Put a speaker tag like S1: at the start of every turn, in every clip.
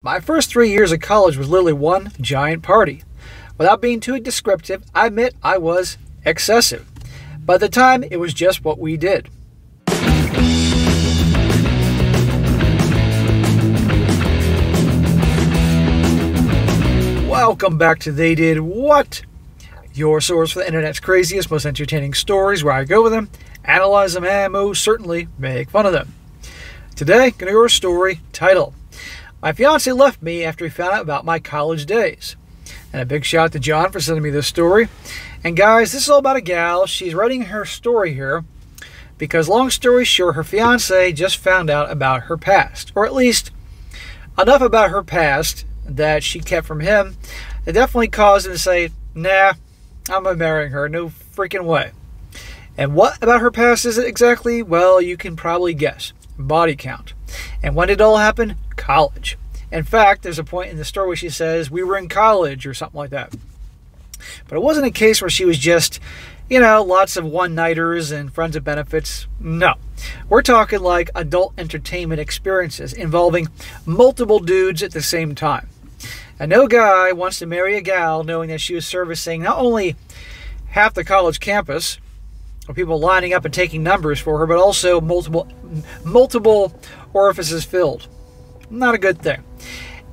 S1: My first 3 years of college was literally one giant party. Without being too descriptive, I admit I was excessive. By the time, it was just what we did. Welcome back to They Did What? Your source for the internet's craziest, most entertaining stories, where I go with them, analyze them, and most certainly make fun of them. Today, going to go over a story titled, "My fiance left me after he found out about my college days." And a big shout out to John for sending me this story. And guys, this is all about a gal. She's writing her story here because, long story short, her fiance just found out about her past. Or at least enough about her past that she kept from him. It definitely caused him to say, nah, I'm not marrying her. No freaking way. And what about her past is it exactly? Well, you can probably guess. Body count. And when did it all happen? College. In fact, there's a point in the story where she says, we were in college or something like that. But it wasn't a case where she was just, lots of one-nighters and friends of benefits. No. We're talking like adult entertainment experiences involving multiple dudes at the same time. And no guy wants to marry a gal knowing that she was servicing not only half the college campus, or people lining up and taking numbers for her, but also multiple orifices filled. Not a good thing.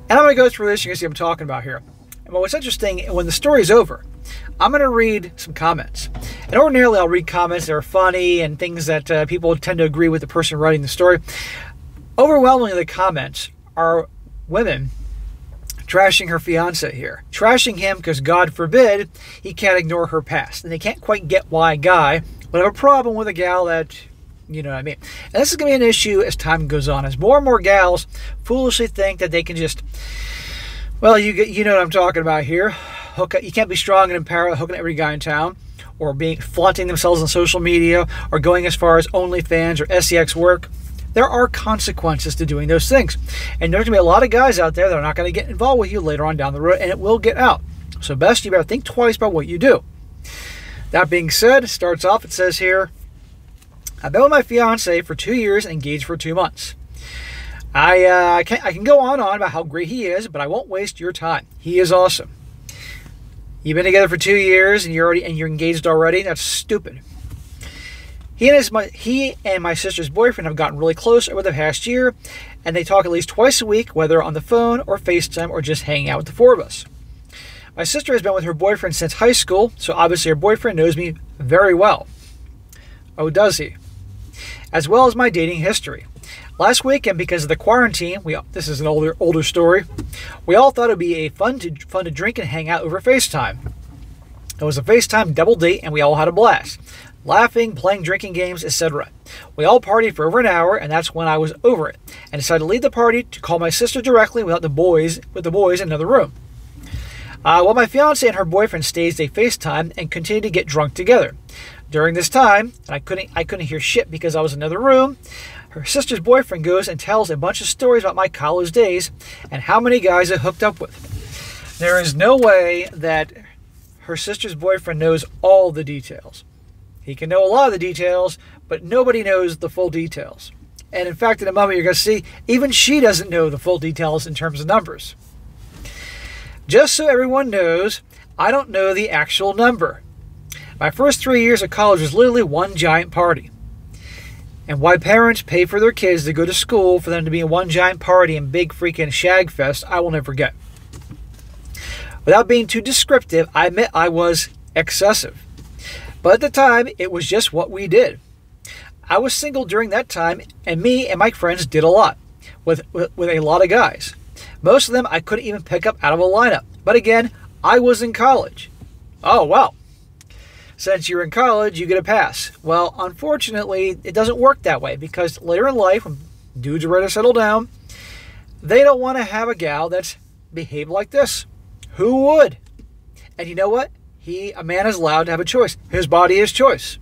S1: And I'm going to go through this. You can see what I'm talking about here. And what's interesting, when the story's over, I'm going to read some comments. And ordinarily, I'll read comments that are funny and things that people tend to agree with the person writing the story. Overwhelmingly, the comments are women trashing her fiance here. Trashing him because, God forbid, he can't ignore her past. And they can't quite get why a guy would have a problem with a gal that... You know what I mean? And this is going to be an issue as time goes on. As more and more gals foolishly think that they can just, well, you know what I'm talking about here. You can't be strong and empowered hooking every guy in town, or flaunting themselves on social media, or going as far as OnlyFans or SEX work. There are consequences to doing those things. And there's going to be a lot of guys out there that are not going to get involved with you later on down the road, and it will get out. So best you better think twice about what you do. That being said, it starts off, it says here, I've been with my fiance for 2 years and engaged for 2 months. I can go on about how great he is, but I won't waste your time. He is awesome. You've been together for 2 years and you're engaged already? That's stupid. He and my sister's boyfriend have gotten really close over the past year, and they talk at least twice a week, whether on the phone or FaceTime or just hanging out with the four of us. My sister has been with her boyfriend since high school, so obviously her boyfriend knows me very well. Oh, does he? As well as my dating history. Last weekend, because of the quarantine, this is an older story, we all thought it would be fun to drink and hang out over FaceTime. It was a FaceTime double date, and we all had a blast. Laughing, playing drinking games, etc. We all partied for over an hour, and that's when I was over it, and decided to leave the party to call my sister directly with the boys in another room. While my fiance and her boyfriend staged a FaceTime and continued to get drunk together. During this time, and I couldn't hear shit because I was in another room, her sister's boyfriend goes and tells a bunch of stories about my college days and how many guys I hooked up with. There is no way that her sister's boyfriend knows all the details. He can know a lot of the details, but nobody knows the full details. And in fact, in a moment, you're going to see, even she doesn't know the full details in terms of numbers. Just so everyone knows, I don't know the actual number. My first 3 years of college was literally one giant party. And why parents pay for their kids to go to school for them to be in one giant party and big freaking shag fest, I will never forget. Without being too descriptive, I admit I was excessive. But at the time, it was just what we did. I was single during that time, and me and my friends did a lot with a lot of guys. Most of them I couldn't even pick up out of a lineup. But again, I was in college. Oh, well. Since you're in college, you get a pass. Well, unfortunately, it doesn't work that way because later in life, when dudes are ready to settle down, they don't want to have a gal that's behaved like this. Who would? And you know what? A man is allowed to have a choice. His body, his choice.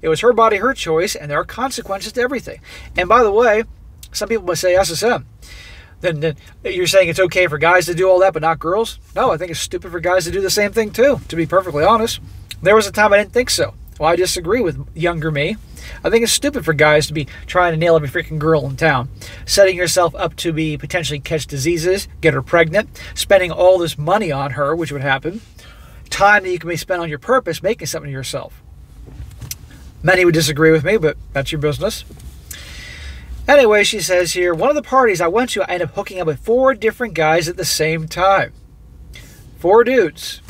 S1: It was her body, her choice, and there are consequences to everything. And by the way, some people must say SSM. Then you're saying it's okay for guys to do all that, but not girls? No, I think it's stupid for guys to do the same thing too, to be perfectly honest. There was a time I didn't think so. Well, I disagree with younger me. I think it's stupid for guys to be trying to nail every freaking girl in town, setting yourself up to be potentially catch diseases, get her pregnant, spending all this money on her, which would happen, time that you can be spent on your purpose, making something of yourself. Many would disagree with me, but that's your business. Anyway, she says here, one of the parties I went to, I ended up hooking up with 4 different guys at the same time. 4 dudes.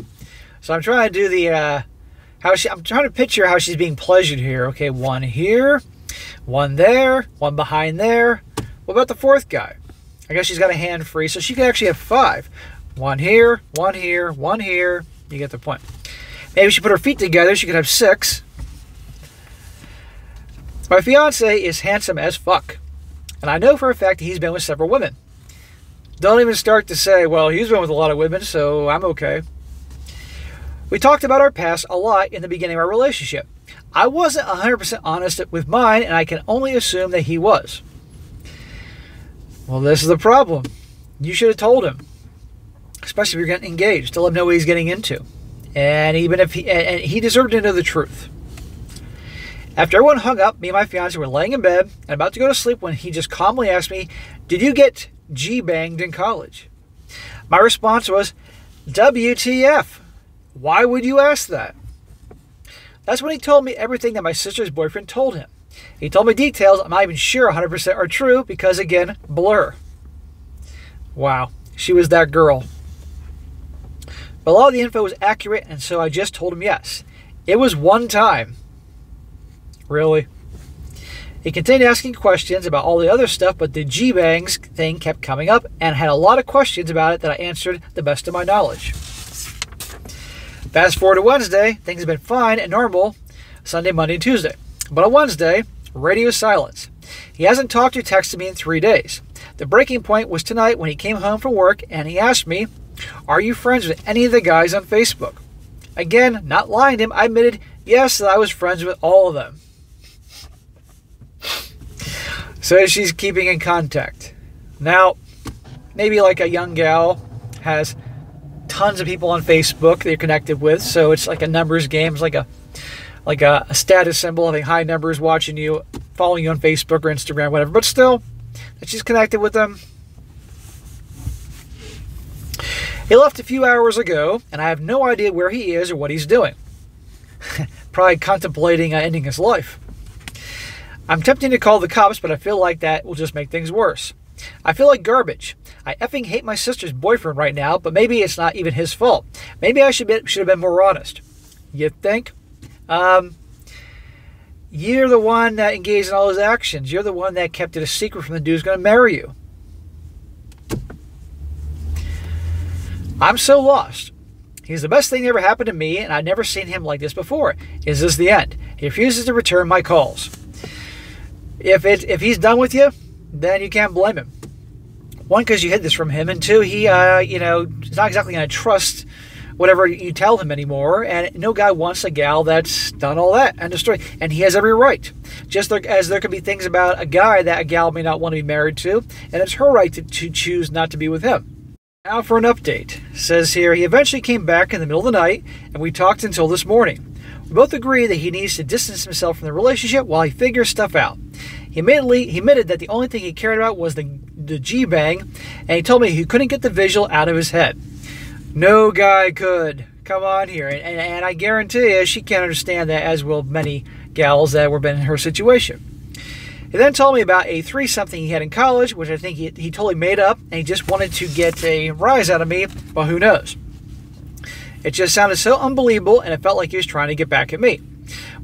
S1: So I'm trying to do the, I'm trying to picture how she's being pleasured here. Okay, 1 here, 1 there, 1 behind there. What about the 4th guy? I guess she's got a hand free, so she could actually have 5. 1 here, 1 here, 1 here. You get the point. Maybe she put her feet together, she could have 6. My fiance is handsome as fuck. And I know for a fact that he's been with several women. Don't even start to say, well, he's been with a lot of women, so I'm okay. We talked about our past a lot in the beginning of our relationship. I wasn't 100% honest with mine, and I can only assume that he was. Well, this is the problem. You should have told him. Especially if you're getting engaged, to let him know what he's getting into. And even if he deserved to know the truth. After everyone hung up, me and my fiance were laying in bed and about to go to sleep when he just calmly asked me, did you get G-banged in college? My response was, WTF? Why would you ask that? That's when he told me everything that my sister's boyfriend told him. He told me details I'm not even sure 100% are true because, again, blur. Wow, she was that girl. But a lot of the info was accurate, and so I just told him yes. It was one time. Really? He continued asking questions about all the other stuff, but the G-bangs thing kept coming up and had a lot of questions about it that I answered the best of my knowledge. Fast forward to Wednesday, things have been fine and normal Sunday, Monday, and Tuesday. But on Wednesday, radio silence. He hasn't talked or texted me in 3 days. The breaking point was tonight when he came home from work and he asked me, are you friends with any of the guys on Facebook? Again, not lying to him, I admitted, yes, that I was friends with all of them. So she's keeping in contact. Now, maybe like a young gal has tons of people on Facebook they're connected with, so it's like a numbers game. It's like a status symbol, having high numbers watching you, following you on Facebook or Instagram, whatever. But still, that she's connected with them. He left a few hours ago, and I have no idea where he is or what he's doing. Probably contemplating ending his life. I'm tempted to call the cops, but I feel like that will just make things worse. I feel like garbage. I effing hate my sister's boyfriend right now, but maybe it's not even his fault. Maybe I should have been more honest. You think? You're the one that engaged in all his actions. You're the one that kept it a secret from the dude who's going to marry you. I'm so lost. He's the best thing that ever happened to me, and I've never seen him like this before. Is this the end? He refuses to return my calls. If he's done with you, then you can't blame him. 1, because you hid this from him, and 2, he, is not exactly going to trust whatever you tell him anymore, and no guy wants a gal that's done all that and destroyed, and he has every right. Just as there could be things about a guy that a gal may not want to be married to, and it's her right to choose not to be with him. Now for an update. It says here, he eventually came back in the middle of the night, and we talked until this morning. We both agree that he needs to distance himself from the relationship while he figures stuff out. He admitted that the only thing he cared about was the G-bang, and he told me he couldn't get the visual out of his head. No guy could. Come on here. And I guarantee you, she can't understand that, as will many gals that were been in her situation. He then told me about a threesome he had in college, which I think he totally made up, and he just wanted to get a rise out of me. Well, who knows? It just sounded so unbelievable, and it felt like he was trying to get back at me.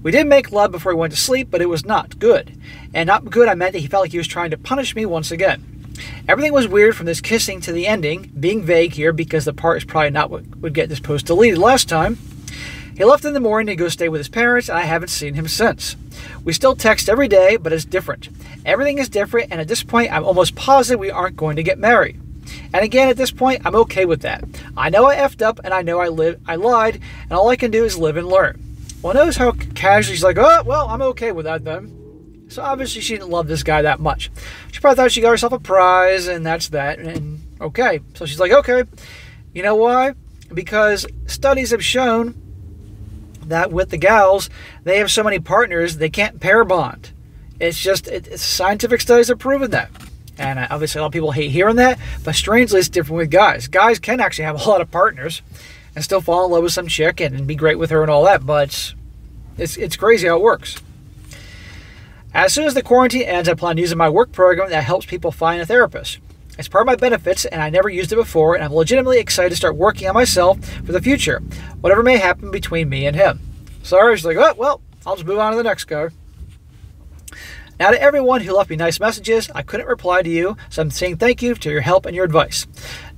S1: We did make love before he went to sleep, but it was not good. And not good, I meant that he felt like he was trying to punish me once again. Everything was weird from this kissing to the ending, being vague here because the part is probably not what would get this post deleted last time. He left in the morning to go stay with his parents, and I haven't seen him since. We still text every day, but it's different. Everything is different, and at this point, I'm almost positive we aren't going to get married. And again, at this point, I'm okay with that. I know I effed up, and I know I lied, and all I can do is live and learn. Well, notice how casually she's like, oh, well, I'm okay with that then. So obviously she didn't love this guy that much. She probably thought she got herself a prize, and that's that, and okay. So she's like, okay. You know why? Because studies have shown that with the gals, they have so many partners, they can't pair bond. It's just, scientific studies have proven that. And obviously a lot of people hate hearing that, but strangely it's different with guys. Guys can actually have a lot of partners and still fall in love with some chick and be great with her and all that, but it's crazy how it works. As soon as the quarantine ends, I plan on using my work program that helps people find a therapist. It's part of my benefits, and I never used it before, and I'm legitimately excited to start working on myself for the future, whatever may happen between me and him. So I was like, oh, well, I'll just move on to the next guy. Now, to everyone who left me nice messages, I couldn't reply to you, so I'm saying thank you to your help and your advice.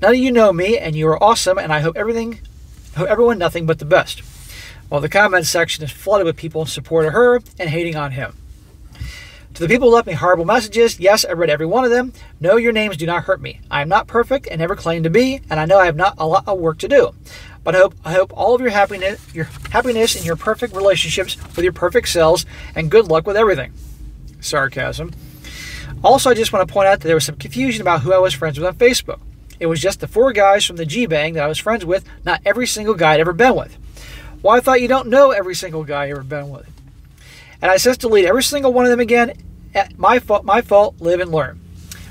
S1: None of you know me, and you are awesome, and I hope everyone nothing but the best. Well, the comment section is flooded with people in support of her and hating on him. To the people who left me horrible messages, yes, I read every one of them. No, your names do not hurt me. I am not perfect and never claim to be, and I know I have not a lot of work to do. But I hope all of your happiness and your perfect relationships with your perfect selves, and good luck with everything. Sarcasm. Also, I just want to point out that there was some confusion about who I was friends with on Facebook. It was just the 4 guys from the G-Bang that I was friends with, not every single guy I'd ever been with. Well, I thought you don't know every single guy you ever been with. And I said delete every single one of them again. My fault, live and learn.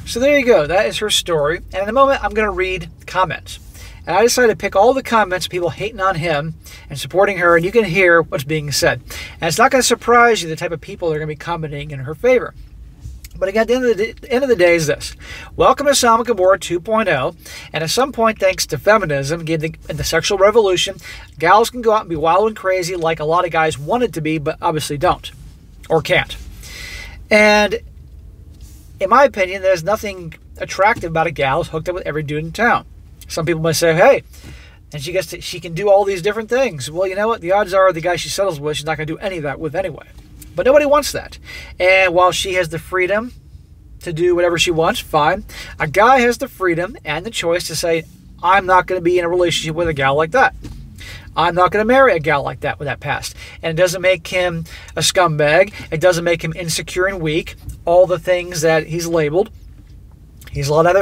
S1: So there you go. That is her story. And in a moment, I'm going to read comments. And I decided to pick all the comments of people hating on him and supporting her, and you can hear what's being said. And it's not going to surprise you the type of people that are going to be commenting in her favor. But again, at the end of the day is this. Welcome to Sodom and Gomorrah 2.0. And at some point, thanks to feminism and the sexual revolution, gals can go out and be wild and crazy like a lot of guys wanted to be, but obviously don't or can't. And in my opinion, there's nothing attractive about a gal who's hooked up with every dude in town. Some people might say, hey, and she can do all these different things. Well, you know what? The odds are the guy she settles with, she's not going to do any of that with anyway. But nobody wants that. And while she has the freedom to do whatever she wants, fine. A guy has the freedom and the choice to say, I'm not going to be in a relationship with a gal like that. I'm not going to marry a gal like that with that past. And it doesn't make him a scumbag. It doesn't make him insecure and weak. All the things that he's labeled. She's allowed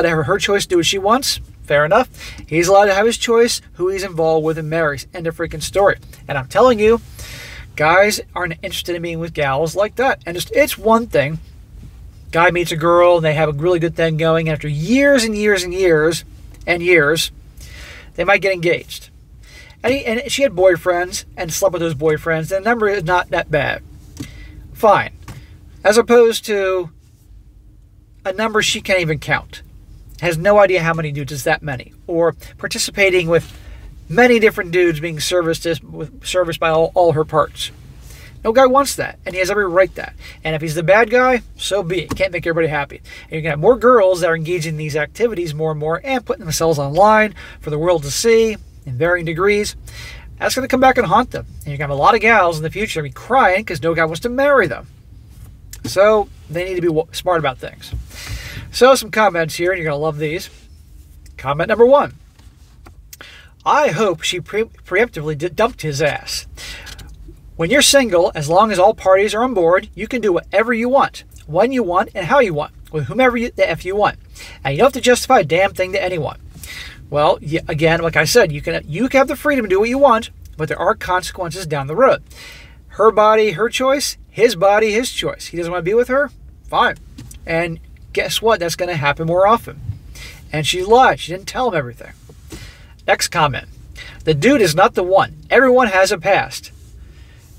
S1: to have her choice, do what she wants. Fair enough. He's allowed to have his choice, who he's involved with and marries. End of freaking story. And I'm telling you, guys aren't interested in being with gals like that. And it's one thing. Guy meets a girl and they have a really good thing going. And after years and years and years and years, they might get engaged. And she had boyfriends and slept with those boyfriends. The number is not that bad. Fine. As opposed to a number she can't even count. Has no idea how many dudes is that many. Or participating with many different dudes being serviced by all her parts. No guy wants that. And he has every right to that. And if he's the bad guy, so be it. Can't make everybody happy. And you're going to have more girls that are engaging in these activities more and more and putting themselves online for the world to see in varying degrees. That's going to come back and haunt them. And you're going to have a lot of gals in the future be crying because no guy wants to marry them. So they need to be smart about things. So some comments here, and you're going to love these. Comment number 1. I hope she preemptively dumped his ass. When you're single, as long as all parties are on board, you can do whatever you want, when you want, and how you want, with whomever the F you want. And you don't have to justify a damn thing to anyone. Well, again, like I said, you can have the freedom to do what you want, but there are consequences down the road. Her body, her choice. His body, his choice. He doesn't want to be with her? Fine. And guess what? That's going to happen more often. And she lied. She didn't tell him everything. Next comment. The dude is not the one. Everyone has a past.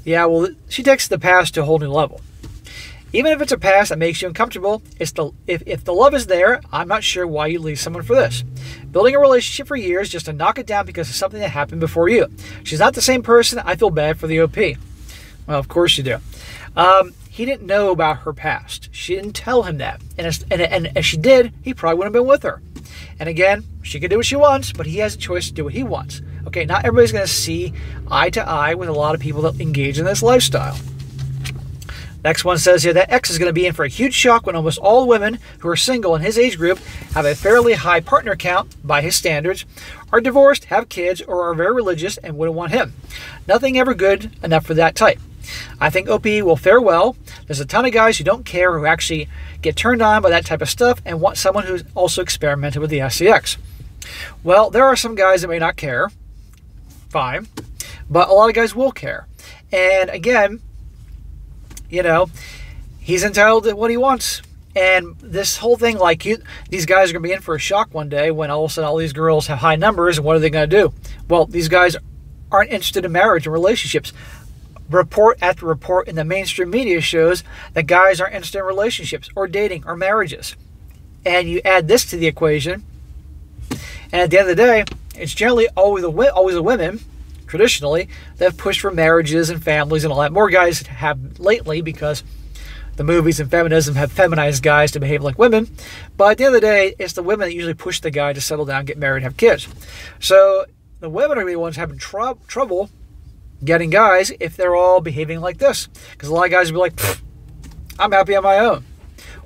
S1: Yeah, well, she takes the past to a whole new level. Even if it's a past that makes you uncomfortable, if the love is there, I'm not sure why you leave someone for this. Building a relationship for years just to knock it down because of something that happened before you. She's not the same person. I feel bad for the OP. Well, of course you do. He didn't know about her past. She didn't tell him that. And if she did, he probably wouldn't have been with her. And again, she can do what she wants, but he has a choice to do what he wants. Okay, not everybody's going to see eye to eye with a lot of people that engage in this lifestyle. Next one says here that X is going to be in for a huge shock when almost all women who are single in his age group have a fairly high partner count by his standards, are divorced, have kids, or are very religious and wouldn't want him. Nothing ever good enough for that type. I think OP will fare well. There's a ton of guys who don't care, who actually get turned on by that type of stuff and want someone who's also experimented with the SCX. Well, there are some guys that may not care. Fine. But a lot of guys will care. And again, you know, he's entitled to what he wants. And this whole thing, like, these guys are going to be in for a shock one day when all of a sudden all these girls have high numbers, and what are they going to do? Well, these guys aren't interested in marriage and relationships. Report after report in the mainstream media shows that guys aren't interested in relationships or dating or marriages. And you add this to the equation, and at the end of the day, it's generally always the women, traditionally, that have pushed for marriages and families and all that. More guys have lately because the movies and feminism have feminized guys to behave like women. But at the end of the day, it's the women that usually push the guy to settle down, get married, have kids. So the women are the ones having trouble getting guys if they're all behaving like this. Because a lot of guys will be like, I'm happy on my own.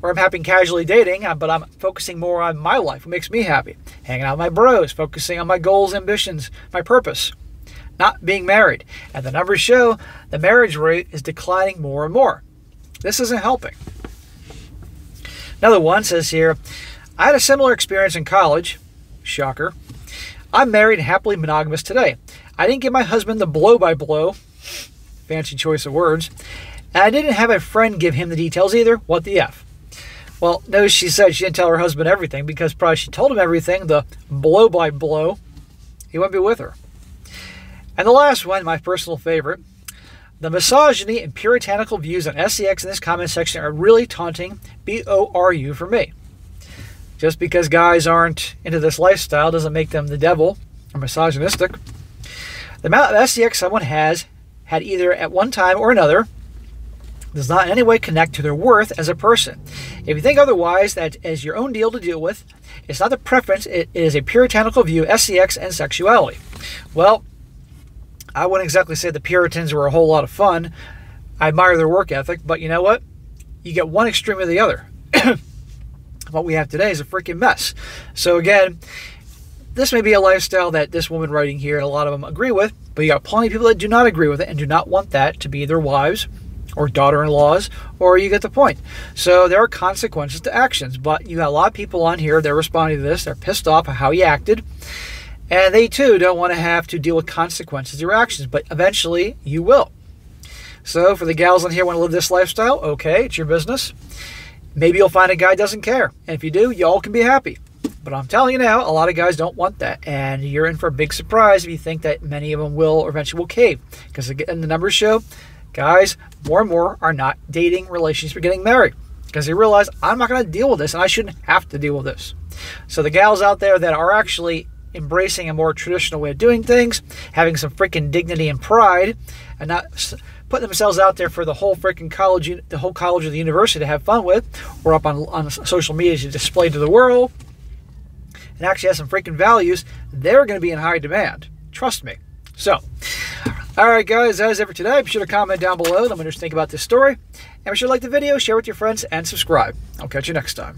S1: Or I'm happy casually dating, but I'm focusing more on my life, what makes me happy. Hanging out with my bros, focusing on my goals, ambitions, my purpose. Not being married. And the numbers show the marriage rate is declining more and more. This isn't helping. Another one says here, I had a similar experience in college. Shocker. I'm married and happily monogamous today. I didn't give my husband the blow-by-blow. Fancy choice of words. And I didn't have a friend give him the details either. What the F? Well, no, she said she didn't tell her husband everything because probably she told him everything, the blow-by-blow, he wouldn't be with her. And the last one, my personal favorite, the misogyny and puritanical views on SEX in this comment section are really taunting BORU for me. Just because guys aren't into this lifestyle doesn't make them the devil or misogynistic. The amount of SEX someone has had either at one time or another does not in any way connect to their worth as a person. If you think otherwise, that is your own deal to deal with. It's not the preference, it is a puritanical view of SEX and sexuality. Well, I wouldn't exactly say the Puritans were a whole lot of fun. I admire their work ethic, but you know what? You get one extreme or the other. What we have today is a freaking mess. So again, this may be a lifestyle that this woman writing here, and a lot of them agree with, but you got plenty of people that do not agree with it and do not want that to be their wives or daughter-in-laws, or you get the point. So there are consequences to actions, but you got a lot of people on here, they're responding to this, they're pissed off at how you acted, and they too don't want to have to deal with consequences of your actions, but eventually you will. So for the gals on here who want to live this lifestyle, okay, it's your business. Maybe you'll find a guy who doesn't care, and if you do, y'all can be happy. But I'm telling you now, a lot of guys don't want that, and you're in for a big surprise if you think that many of them will or eventually will cave. Because again, the numbers show guys more and more are not dating relationships or getting married because they realize I'm not going to deal with this and I shouldn't have to deal with this. So the gals out there that are actually embracing a more traditional way of doing things, having some freaking dignity and pride, and not putting themselves out there for the whole freaking college, the whole college or the university to have fun with, or up on social media to display to the world, and actually have some freaking values, they're going to be in high demand. Trust me. So, alright guys, that is it for today. Be sure to comment down below. Let me know what you think about this story. And be sure to like the video, share with your friends, and subscribe. I'll catch you next time.